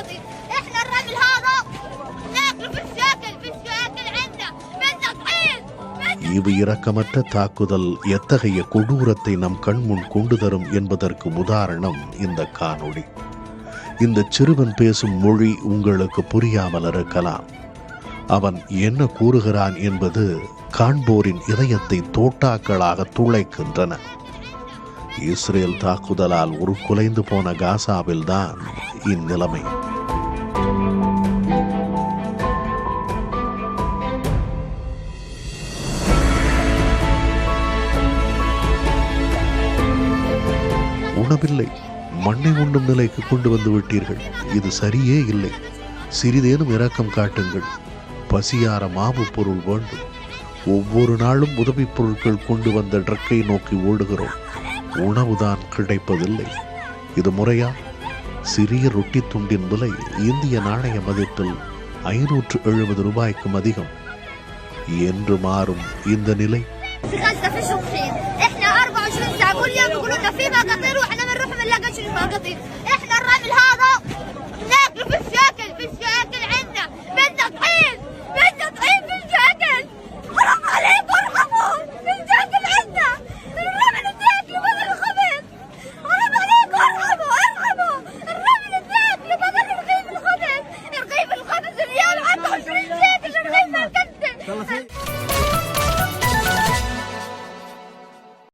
قطيف. احنا الرمل هذا ناكله في الشاكل عندنا بدنا طحين. ஈவு இரக்கமற்ற தாக்குதல் எத்தகைய கொடூரத்தை நம் கண்முன் கொண்டு தரும் என்பதற்கு உதாரணம் இந்த காணொளி. இந்த சிறுவன் பேசும் மொழி உங்களுக்கு புரியாமல் இருக்கலாம். அவன் என்ன கூறுகிறான் என்பது காண்போரின் இதயத்தை தோட்டாக்களாக துளைக்கின்றன. இஸ்ரேல் தாக்குதலால் உருக்குலைந்து போன காசாவில் தான் இந்நிலைமை. உணவில்லை, மண்ணை உண்ணும் நிலைக்கு கொண்டு வந்து விட்டீர்கள். இது சரியே இல்லை. சிறிதேனும் இரக்கம் காட்டுங்கள். பசியார மாவு பொருள் வேண்டும். ஒவ்வொரு நாளும் உதவிப் பொருட்கள் கொண்டு வந்த ட்ரக்கை நோக்கி ஓடுகிறோம். உணவுதான் கிடைப்பதில்லை. இது முறையா? சிறிய ரொட்டி துண்டின் விலை இந்திய நாணய மதிப்பில் 570 ரூபாய்க்கும் அதிகம். என்று மாறும் இந்த நிலை? احنا الرمل هذا ناكله في الشاكل